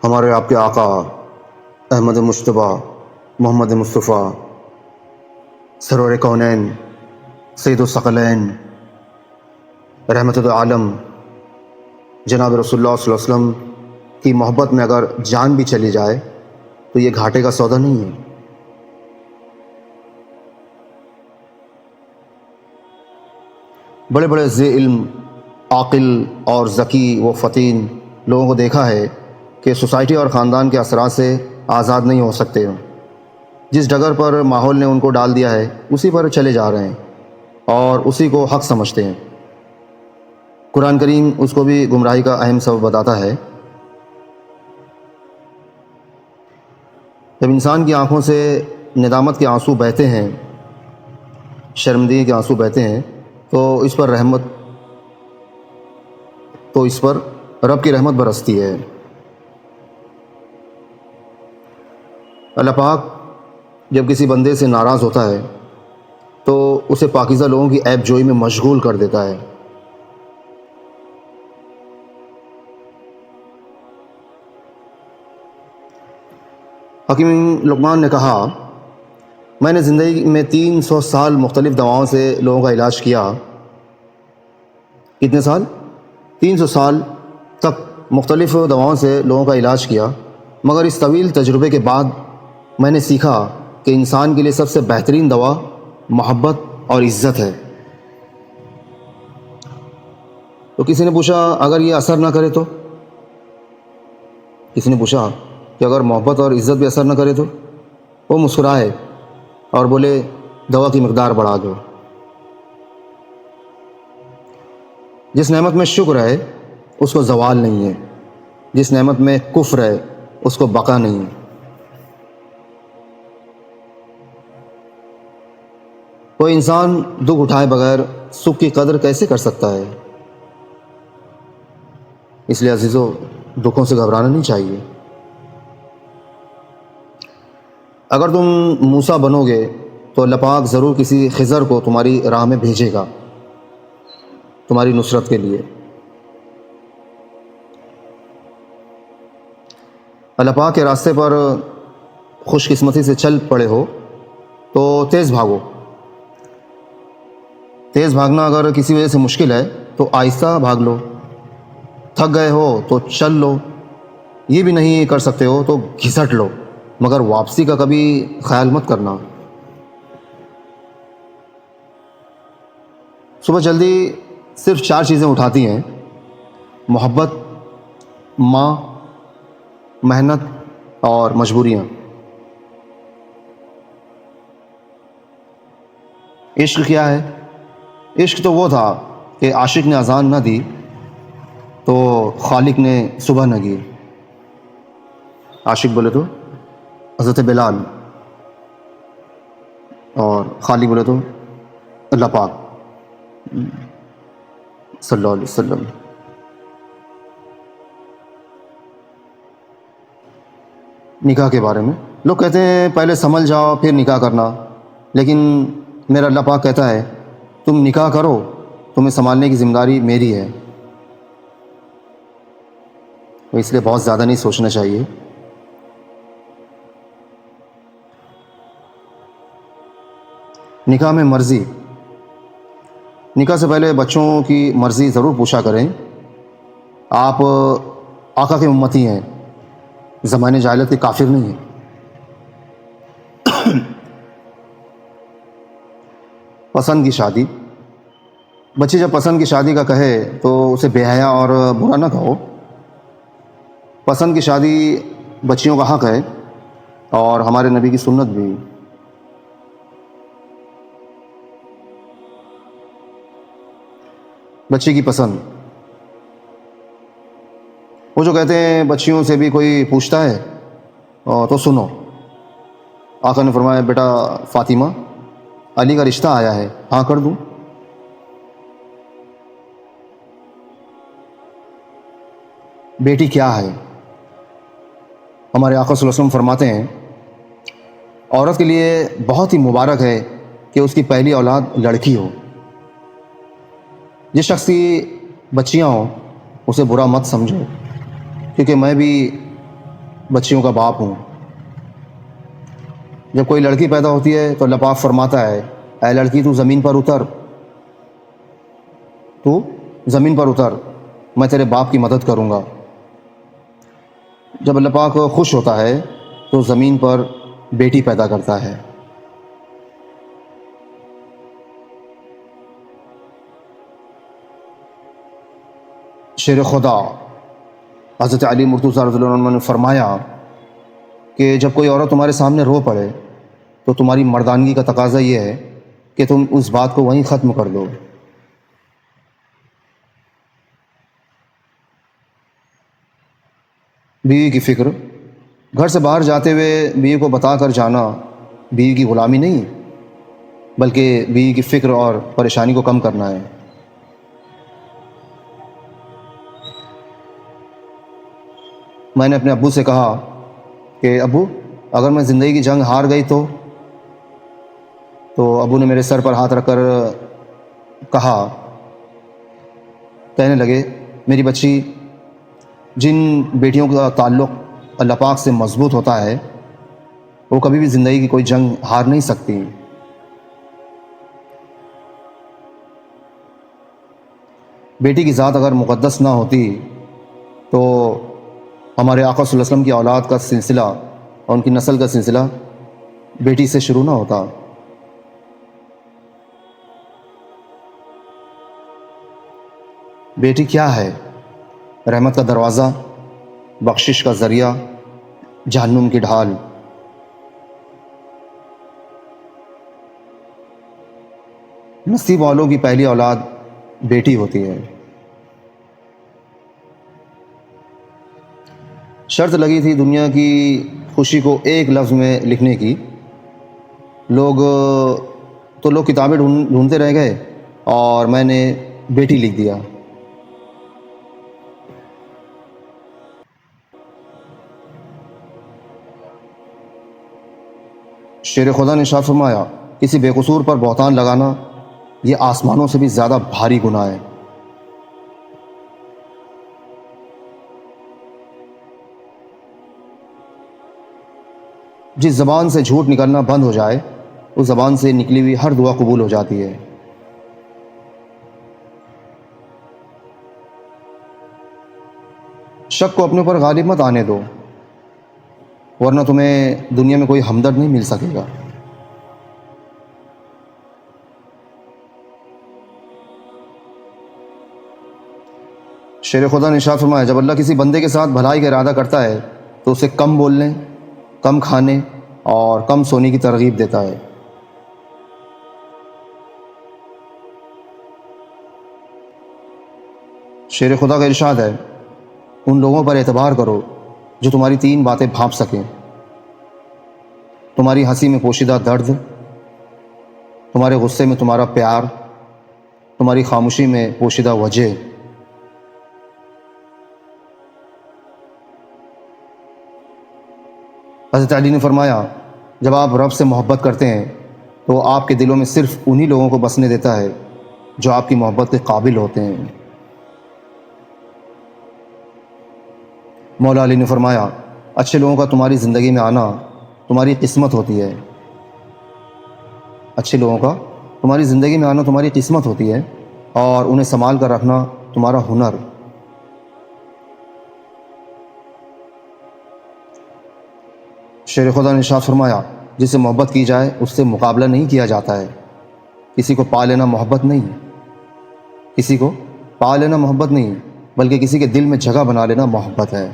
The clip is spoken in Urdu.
ہمارے آپ کے آقا احمد مشتبہ محمد مصطفیٰ سرور کونین سید الثقلین رحمت العالم جناب رسول اللہ صلی اللہ علیہ وسلم کی محبت میں اگر جان بھی چلی جائے تو یہ گھاٹے کا سودا نہیں ہے۔ بڑے بڑے ذی علم، عاقل اور ذکی و فطین لوگوں کو دیکھا ہے کہ سوسائٹی اور خاندان کے اثرات سے آزاد نہیں ہو سکتے۔ جس ڈگر پر ماحول نے ان کو ڈال دیا ہے اسی پر چلے جا رہے ہیں اور اسی کو حق سمجھتے ہیں۔ قرآن کریم اس کو بھی گمراہی کا اہم سبب بتاتا ہے۔ جب انسان کی آنکھوں سے ندامت کے آنسو بہتے ہیں، شرمندگی کے آنسو بہتے ہیں، تو اس پر رب کی رحمت برستی ہے۔ اللہ پاک جب کسی بندے سے ناراض ہوتا ہے تو اسے پاکیزہ لوگوں کی عیب جوئی میں مشغول کر دیتا ہے۔ حکیم لقمان نے کہا، میں نے زندگی میں 300 سال مختلف دواؤں سے لوگوں کا علاج کیا۔ کتنے سال؟ 300 سال تک مختلف دواؤں سے لوگوں کا علاج کیا، مگر اس طویل تجربے کے بعد میں نے سیکھا کہ انسان کے لیے سب سے بہترین دوا محبت اور عزت ہے۔ تو کسی نے پوچھا اگر یہ اثر نہ کرے تو؟ کسی نے پوچھا کہ اگر محبت اور عزت بھی اثر نہ کرے تو؟ وہ مسکرائے اور بولے دوا کی مقدار بڑھا دو۔ جس نعمت میں شکر ہے اس کو زوال نہیں ہے، جس نعمت میں کفر ہے اس کو بقا نہیں ہے۔ کوئی انسان دکھ اٹھائے بغیر سکھ کی قدر کیسے کر سکتا ہے؟ اس لیے عزیزو، دکھوں سے گھبرانا نہیں چاہیے۔ اگر تم موسیٰ بنو گے تو اللہ پاک ضرور کسی خضر کو تمہاری راہ میں بھیجے گا تمہاری نصرت کے لیے۔ اللہ پاک کے راستے پر خوش قسمتی سے چل پڑے ہو تو تیز بھاگو۔ تیز بھاگنا اگر کسی وجہ سے مشکل ہے تو آہستہ بھاگ لو۔ تھک گئے ہو تو چل لو، یہ بھی نہیں کر سکتے ہو تو گھسٹ لو، مگر واپسی کا کبھی خیال مت کرنا۔ صبح جلدی صرف 4 چیزیں اٹھاتی ہیں: محبت، ماں، محنت اور مجبوریاں۔ عشق کیا ہے؟ عشق تو وہ تھا کہ عاشق نے اذان نہ دی تو خالق نے صبح نہ کی۔ عاشق بولے تو حضرت بلال، اور خالق بولے تو اللہ پاک صلی اللہ علیہ وسلم۔ نکاح کے بارے میں لوگ کہتے ہیں پہلے سنبھل جاؤ پھر نکاح کرنا، لیکن میرا اللہ پاک کہتا ہے تم نکاح کرو، تمہیں سنبھالنے کی ذمہ داری میری ہے۔ تو اس لیے بہت زیادہ نہیں سوچنا چاہیے۔ نکاح میں مرضی، نکاح سے پہلے بچوں کی مرضی ضرور پوچھا کریں۔ آپ آقا کے امتی ہیں، زمانے جاہلیت کے کافر نہیں ہیں۔ پسند کی شادی، بچے جب پسند کی شادی کا کہے تو اسے بے حیا اور برا نہ کہو۔ پسند کی شادی بچیوں کا حق ہے اور ہمارے نبی کی سنت بھی۔ بچی کی پسند، وہ جو کہتے ہیں بچیوں سے بھی کوئی پوچھتا ہے تو سنو، آقا نے فرمایا بیٹا فاطمہ، علی کا رشتہ آیا ہے، ہاں کر دوں؟ بیٹی کیا ہے؟ ہمارے آقا صلی اللہ علیہ وسلم فرماتے ہیں عورت کے لیے بہت ہی مبارک ہے کہ اس کی پہلی اولاد لڑکی ہو۔ جس شخص کی بچیاں ہوں اسے برا مت سمجھو، کیونکہ میں بھی بچیوں کا باپ ہوں۔ جب کوئی لڑکی پیدا ہوتی ہے تو اللہ پاک فرماتا ہے اے لڑکی تو زمین پر اتر، تو زمین پر اتر، میں تیرے باپ کی مدد کروں گا۔ جب اللہ پاک خوش ہوتا ہے تو زمین پر بیٹی پیدا کرتا ہے۔ شیر خدا حضرت علی مرتضیٰ رضی اللہ عنہ نے فرمایا کہ جب کوئی عورت تمہارے سامنے رو پڑے تو تمہاری مردانگی کا تقاضا یہ ہے کہ تم اس بات کو وہیں ختم کر دو۔ بیوی کی فکر، گھر سے باہر جاتے ہوئے بیوی کو بتا کر جانا بیوی کی غلامی نہیں بلکہ بیوی کی فکر اور پریشانی کو کم کرنا ہے۔ میں نے اپنے ابو سے کہا کہ ابو اگر میں زندگی کی جنگ ہار گئی تو ابو نے میرے سر پر ہاتھ رکھ کر کہنے لگے میری بچی، جن بیٹیوں کا تعلق اللہ پاک سے مضبوط ہوتا ہے وہ کبھی بھی زندگی کی کوئی جنگ ہار نہیں سکتی۔ بیٹی کی ذات اگر مقدس نہ ہوتی تو ہمارے آقا صلی اللہ علیہ وسلم کی اولاد کا سلسلہ اور ان کی نسل کا سلسلہ بیٹی سے شروع نہ ہوتا۔ بیٹی کیا ہے؟ رحمت کا دروازہ، بخشش کا ذریعہ، جہنم کی ڈھال۔ نصیب والوں کی پہلی اولاد بیٹی ہوتی ہے۔ شرط لگی تھی دنیا کی خوشی کو ایک لفظ میں لکھنے کی، لوگ کتابیں ڈھونڈتے رہ گئے اور میں نے بیٹی لکھ دیا۔ شیر خدا نے ارشاد فرمایا کسی بے قصور پر بہتان لگانا یہ آسمانوں سے بھی زیادہ بھاری گناہ ہے۔ جس زبان سے جھوٹ نکلنا بند ہو جائے اس زبان سے نکلی ہوئی ہر دعا قبول ہو جاتی ہے۔ شک کو اپنے اوپر غالب مت آنے دو ورنہ تمہیں دنیا میں کوئی ہمدرد نہیں مل سکے گا۔ شیر خدا نے ارشاد فرمایا جب اللہ کسی بندے کے ساتھ بھلائی کا ارادہ کرتا ہے تو اسے کم بولنے، کم کھانے اور کم سونے کی ترغیب دیتا ہے۔ شیر خدا کا ارشاد ہے ان لوگوں پر اعتبار کرو جو تمہاری تین باتیں بھانپ سکیں، تمہاری ہنسی میں پوشیدہ درد، تمہارے غصے میں تمہارا پیار، تمہاری خاموشی میں پوشیدہ وجہ۔ حضرت علی نے فرمایا جب آپ رب سے محبت کرتے ہیں تو آپ کے دلوں میں صرف انہی لوگوں کو بسنے دیتا ہے جو آپ کی محبت کے قابل ہوتے ہیں۔ مولا علی نے فرمایا اچھے لوگوں کا تمہاری زندگی میں آنا تمہاری قسمت ہوتی ہے، اچھے لوگوں کا تمہاری زندگی میں آنا تمہاری قسمت ہوتی ہے اور انہیں سنبھال کر رکھنا تمہارا ہنر۔ شیر خدا نے ارشاد فرمایا جس سے محبت کی جائے اس سے مقابلہ نہیں کیا جاتا ہے، کسی کو پا لینا محبت نہیں، کسی کو پا لینا محبت نہیں بلکہ کسی کے دل میں جگہ بنا لینا محبت ہے۔